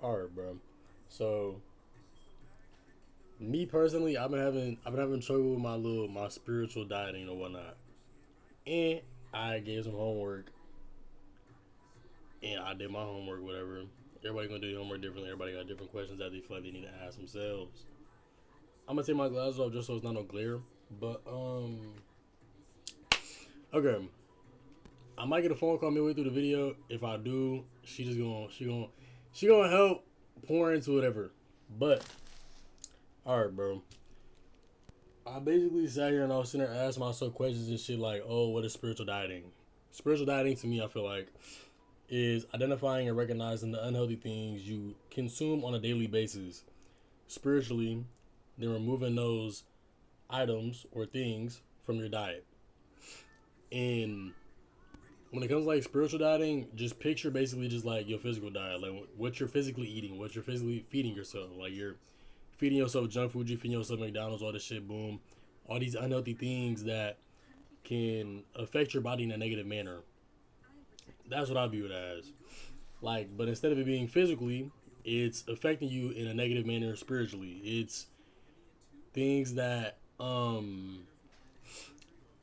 All right, bro. So me personally, I've been having trouble with my spiritual dieting or whatnot, and I gave some homework and I did my homework, whatever. Everybody gonna do their homework differently. Everybody got different questions that they feel like they need to ask themselves. I'm gonna take my glasses off just so it's not no glare. But okay. I might get a phone call midway through the video. If I do, she gonna help pour into whatever. But all right, bro. I basically sat here and I was sitting there asking myself questions and shit like, oh, what is spiritual dieting? Spiritual dieting to me, I feel like, is identifying and recognizing the unhealthy things you consume on a daily basis spiritually, then removing those items or things from your diet. And when it comes to like spiritual dieting, just picture basically just like your physical diet, like what you're physically eating, what you're physically feeding yourself. Like you're feeding yourself junk food, you're feeding yourself McDonald's, all this shit, boom. All these unhealthy things that can affect your body in a negative manner. That's what I view it as. Like, but instead of it being physically, it's affecting you in a negative manner spiritually. It's things that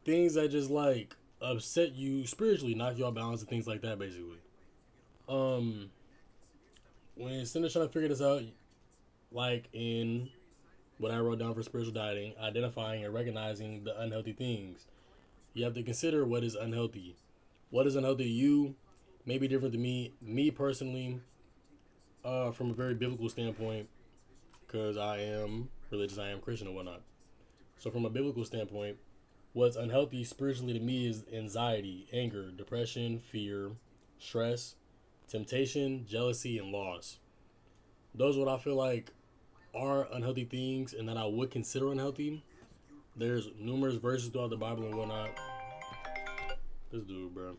things that just like upset you spiritually, knock you off balance and things like that basically. Um when Cinder's trying to figure this out, like in what I wrote down for spiritual dieting, identifying and recognizing the unhealthy things. You have to consider what is unhealthy. What is unhealthy to you may be different to me. Me personally, from a very biblical standpoint, because I am religious, I am Christian and whatnot. So from a biblical standpoint, what's unhealthy spiritually to me is anxiety, anger, depression, fear, stress, temptation, jealousy, and loss. Those are what I feel like are unhealthy things and that I would consider unhealthy. There's numerous verses throughout the Bible and whatnot. This dude, bro.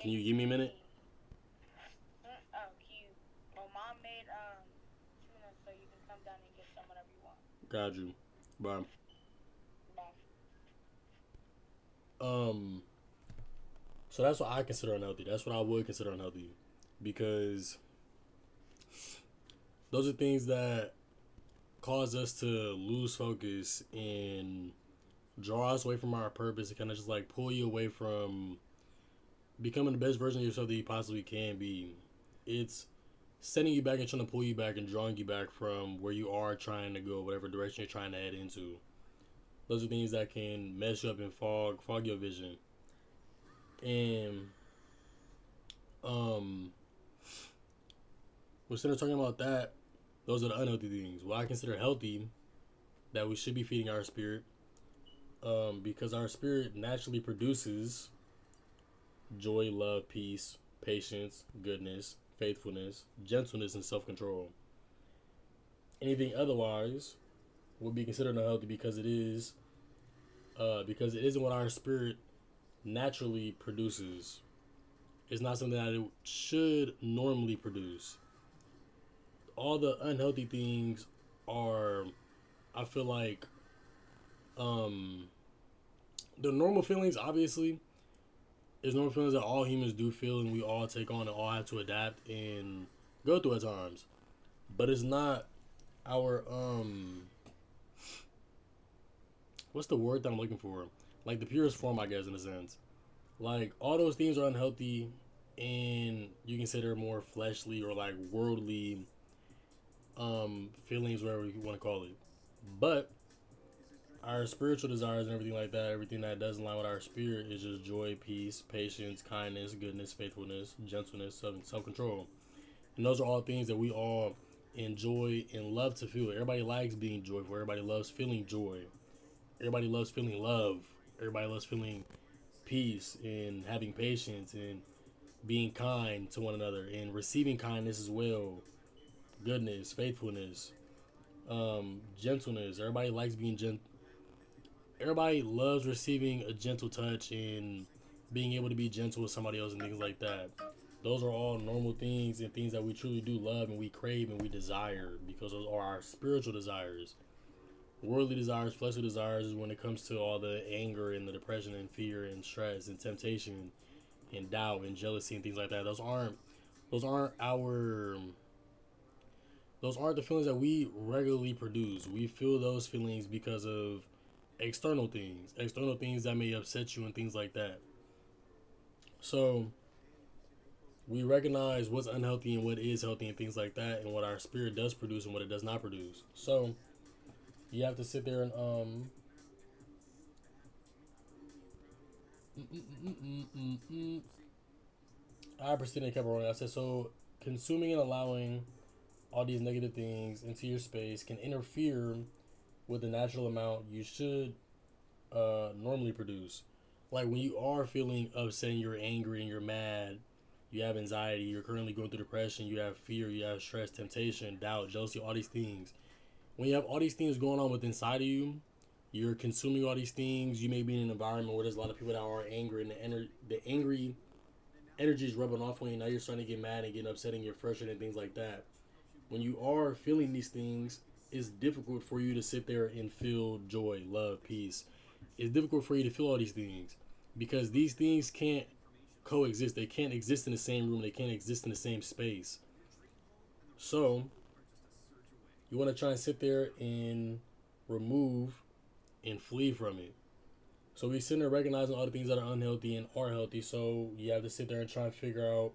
Can you give me a minute? Got you. Bye. Um, so that's what I consider unhealthy. That's what I would consider unhealthy. Because those are things that cause us to lose focus and draw us away from our purpose and kind of just like pull you away from becoming the best version of yourself that you possibly can be. It's setting you back and trying to pull you back and drawing you back from where you are trying to go, whatever direction you're trying to head into. Those are things that can mess you up and fog your vision. And um, we're sitting talking about that. Those are the unhealthy things. What I consider healthy that we should be feeding our spirit, because our spirit naturally produces joy, love, peace, patience, goodness, faithfulness, gentleness, and self control. Anything otherwise would be considered unhealthy because it isn't what our spirit naturally produces. It's not something that it should normally produce. All the unhealthy things are, I feel like, um, the normal feelings. Obviously, is normal feelings that all humans do feel, and we all take on, and all have to adapt and go through at times. But it's not our what's the word that I'm looking for? Like the purest form, I guess, in a sense. Like all those things are unhealthy, and you consider more fleshly or like worldly feelings, whatever you want to call it. But our spiritual desires and everything like that, everything that does align with our spirit is just joy, peace, patience, kindness, goodness, faithfulness, gentleness, self control. And those are all things that we all enjoy and love to feel. Everybody likes being joyful. Everybody loves feeling joy. Everybody loves feeling love. Everybody loves feeling peace and having patience and being kind to one another and receiving kindness as well. Goodness, faithfulness, gentleness. Everybody likes being gentle. Everybody loves receiving a gentle touch and being able to be gentle with somebody else and things like that. Those are all normal things and things that we truly do love and we crave and we desire because those are our spiritual desires. Worldly desires, fleshly desires is when it comes to all the anger and the depression and fear and stress and temptation and doubt and jealousy and things like that. Those aren't our those aren't the feelings that we regularly produce. We feel those feelings because of external things that may upset you and things like that. So we recognize what's unhealthy and what is healthy and things like that, and what our spirit does produce and what it does not produce. So you have to sit there and I proceeded and kept rolling. I said, so consuming and allowing all these negative things into your space can interfere with the natural amount you should normally produce. Like when you are feeling upset, and you're angry and you're mad, you have anxiety, you're currently going through depression, you have fear, you have stress, temptation, doubt, jealousy, all these things. When you have all these things going on with inside of you, you're consuming all these things. You may be in an environment where there's a lot of people that are angry, and the angry energy is rubbing off on you. Now you're starting to get mad and getting upset and you're frustrated and things like that. When you are feeling these things, it's difficult for you to sit there and feel joy, love, peace. It's difficult for you to feel all these things because these things can't coexist. They can't exist in the same room. They can't exist in the same space. So you want to try and sit there and remove and flee from it. So we sit there recognizing all the things that are unhealthy and are healthy. So you have to sit there and try and figure out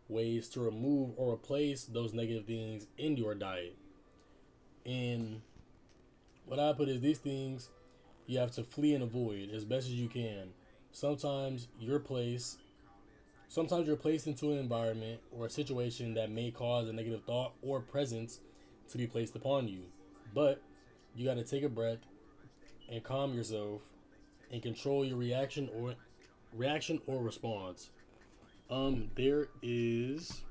ways to remove or replace those negative things in your diet. And what I put is these things you have to flee and avoid as best as you can. Sometimes you're placed sometimes you're placed into an environment or a situation that may cause a negative thought or presence to be placed upon you. But you got to take a breath and calm yourself and control your reaction or response. There is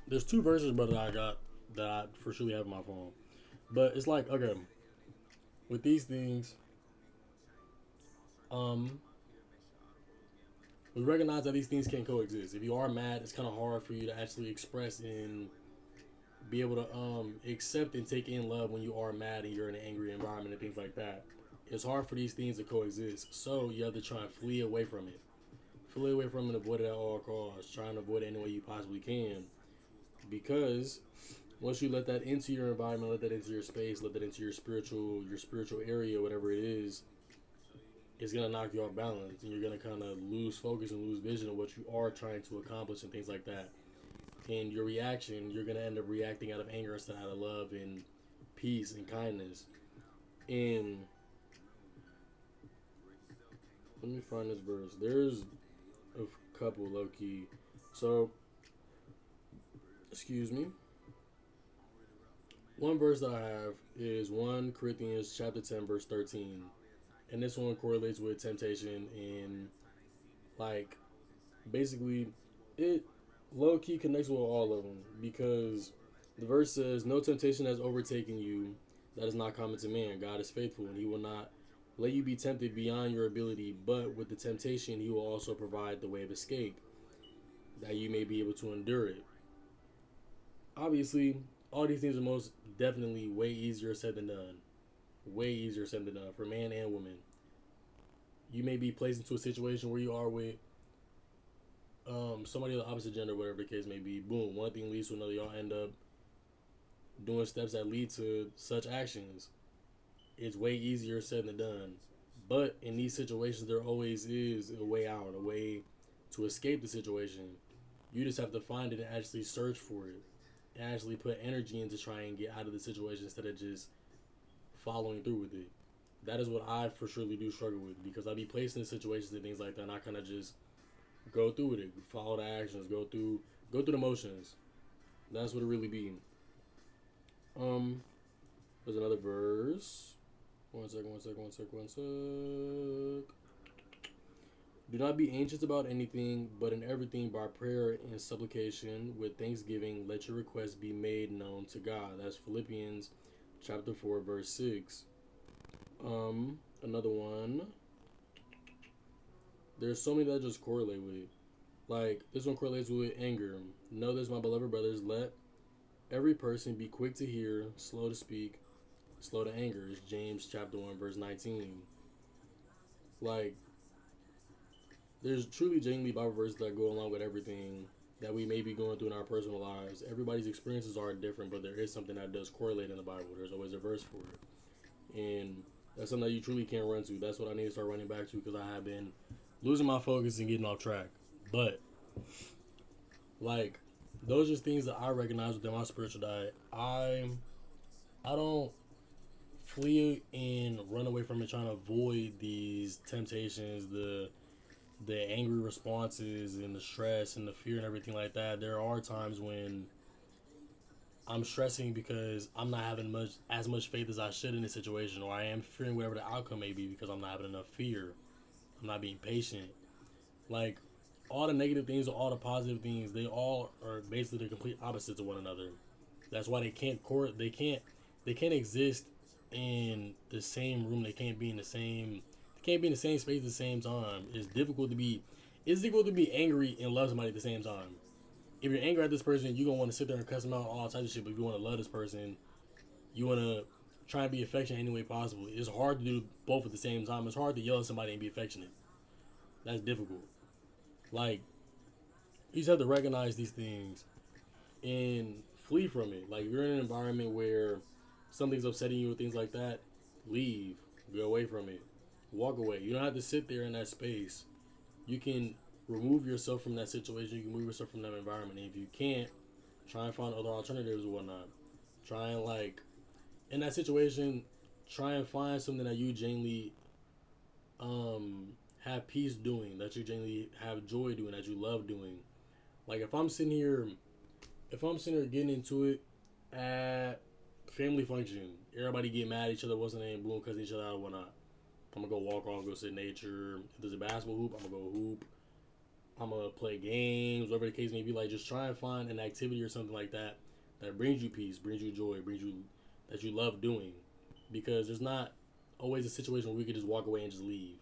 there's two verses, brother, that I got that I for sure have on my phone. But it's like, okay, with these things, um, we recognize that these things can coexist. If you are mad, it's kind of hard for you to actually express and be able to accept and take in love when you are mad and you're in an angry environment and things like that. It's hard for these things to coexist, so you have to try and flee away from it. Flee away from it, avoid it at all costs. Try and avoid it any way you possibly can, because once you let that into your environment, let that into your space, let that into your spiritual area, whatever it is, it's gonna knock you off balance, and you're gonna kind of lose focus and lose vision of what you are trying to accomplish and things like that. And your reaction, you're gonna end up reacting out of anger instead of out of love and peace and kindness. And let me find this verse. There's a couple low key. So, excuse me. One verse that I have is 1 Corinthians chapter 10 verse 13. And this one correlates with temptation and like basically it low key connects with all of them because the verse says, "No temptation has overtaken you that is not common to man. God is faithful, and He will not let you be tempted beyond your ability. But with the temptation, He will also provide the way of escape, that you may be able to endure it." Obviously, all these things are most definitely way easier said than done. Way easier said than done for man and woman. You may be placed into a situation where you are with somebody of the opposite gender, whatever the case may be. Boom, one thing leads to another. Y'all end up doing steps that lead to such actions. It's way easier said than done. But in these situations, there always is a way out, a way to escape the situation. You just have to find it and actually search for it, and actually put energy into trying to get out of the situation instead of just following through with it. That is what I for surely do struggle with because I be placed in situations and things like that, and I kind of just go through with it, follow the actions, go through the motions. That's what it really be. Um, there's another verse. One sec. Do not be anxious about anything, but in everything by prayer and supplication with thanksgiving, let your requests be made known to God. That's Philippians chapter 4, verse 6. Another one. There's so many that just correlate with it. Like this one correlates with anger. Know this, my beloved brothers, let every person be quick to hear, slow to speak, slow to anger. It's James chapter 1, verse 19. Like there's truly genuinely Bible verses that go along with everything that we may be going through in our personal lives. Everybody's experiences are different, but there is something that does correlate in the Bible. There's always a verse for it, and that's something that you truly can't run to. That's what I need to start running back to because I have been losing my focus and getting off track. But like, those are just things that I recognize within my spiritual diet. I don't flee and run away from it trying to avoid these temptations, the angry responses and the stress and the fear and everything like that. There are times when I'm stressing because I'm not having as much faith as I should in a situation, or I am fearing whatever the outcome may be because I'm not having enough fear. I'm not being patient. Like, all the negative things or all the positive things, they all are basically the complete opposites of one another. That's why they can't exist in the same room. They can't be in the same space at the same time. It's difficult to be angry and love somebody at the same time. If you're angry at this person, you're gonna want to sit there and cuss them out all types of shit. But if you want to love this person, you want to try and be affectionate any way possible. It's hard to do both at the same time. It's hard to yell at somebody and be affectionate. That's difficult. Like, you just have to recognize these things and flee from it. Like, if you're in an environment where something's upsetting you or things like that, leave. Go away from it. Walk away. You don't have to sit there in that space. You can remove yourself from that situation. You can remove yourself from that environment. And if you can't, try and find other alternatives or whatnot. Try and, like, in that situation, try and find something that you genuinely have peace doing, that you genuinely have joy doing, that you love doing. Like, if I'm sitting here getting into it at family function, everybody get mad at each other, what's the name, blue, cussing each other out or whatnot. I'm gonna go walk around, go sit in nature. If there's a basketball hoop, I'm gonna go hoop. I'm gonna play games, whatever the case may be. Like, just try and find an activity or something like that that brings you peace, brings you joy, brings you that you love doing. Because there's not always a situation where we could just walk away and just leave.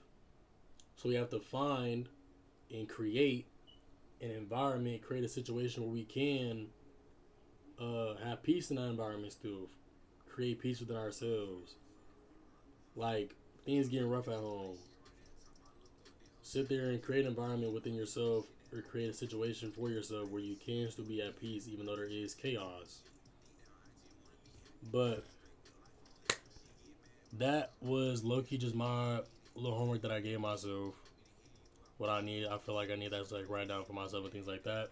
So we have to find and create an environment, create a situation where we can have peace in that environment still, create peace within ourselves. Like, things getting rough at home, sit there and create an environment within yourself or create a situation for yourself where you can still be at peace even though there is chaos. But that was low-key just my little homework that I gave myself. What I feel like I need that to, like, write down for myself and things like that.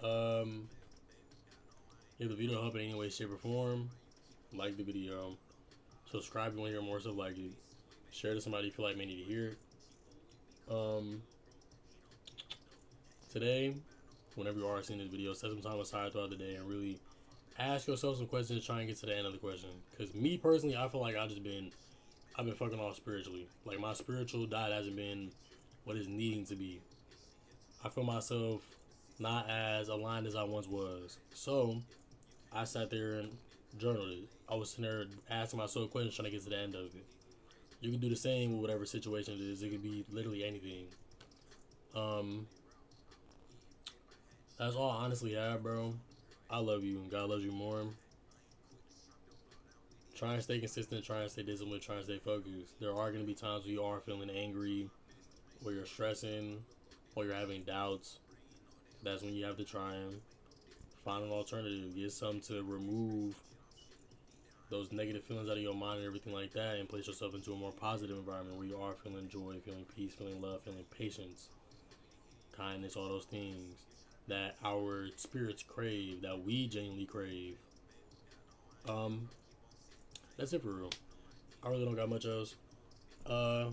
um if the video helped in any way, shape, or form, like the video, subscribe if you want to hear more stuff like it, share to somebody you feel like may need to hear it. Today, whenever you are seeing this video, set some time aside throughout the day and really ask yourself some questions to try and get to the end of the question. Because me personally, I feel like I've been fucking off spiritually. Like, my spiritual diet hasn't been what it's needing to be. I feel myself not as aligned as I once was. So I sat there and journaled it. I was sitting there asking myself questions trying to get to the end of it. You can do the same with whatever situation it is. It could be literally anything. Um, that's all I honestly have, bro. I love you, and God loves you more. Try and stay consistent, try and stay disciplined, try and stay focused. There are going to be times where you are feeling angry, where you're stressing, or you're having doubts. That's when you have to try and find an alternative. Get something to remove those negative feelings out of your mind and everything like that, and place yourself into a more positive environment where you are feeling joy, feeling peace, feeling love, feeling patience, kindness, all those things that our spirits crave, that we genuinely crave. Um, that's it for real. I really don't got much else. Uh,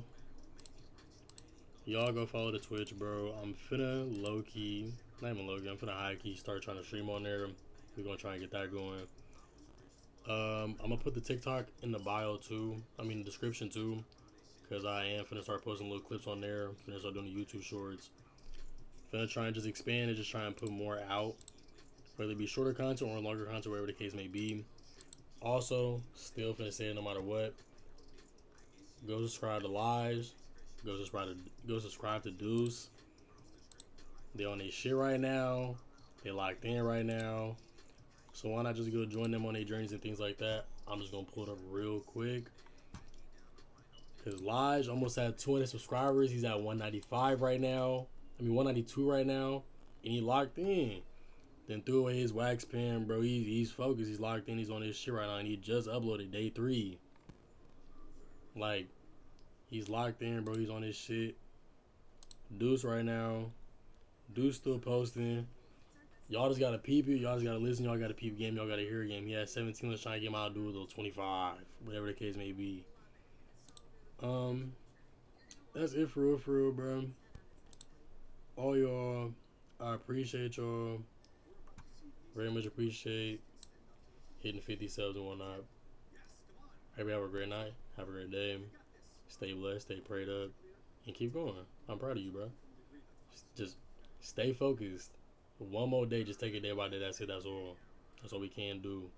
y'all go follow the Twitch, bro. I'm finna low key, not even low key, I'm finna high key start trying to stream on there. We're gonna try and get that going. I'm gonna put the TikTok in the bio too. I mean, the description too, because I am finna start posting little clips on there. Finna start doing the YouTube shorts. Finna try and just expand and just try and put more out, whether it be shorter content or longer content, whatever the case may be. Also, still finna say it no matter what. Go subscribe to Lige. Go subscribe to Deuce. They on their shit right now. They locked in right now. So why not just go join them on their journeys and things like that? I'm just gonna pull it up real quick. Cause Lodge almost had 200 subscribers. He's at 195 right now. 192 right now, and he locked in. Then threw away his wax pen, bro. He's focused. He's locked in. He's on his shit right now, and he just uploaded day 3. Like, he's locked in, bro. He's on his shit. Deuce right now. Deuce still posting. Y'all just gotta peep it. Y'all just gotta listen. Y'all gotta peep game. Y'all gotta hear game. He had 17. Let's try and get him out of duel 25. Whatever the case may be. That's it for real, bro. All y'all, I appreciate y'all. Very much appreciate hitting 50 subs and whatnot. Everybody have a great night. Have a great day. Stay blessed. Stay prayed up. And keep going. I'm proud of you, bro. Just stay focused. One more day. Just take it day by day. That's it. That's all. That's all we can do.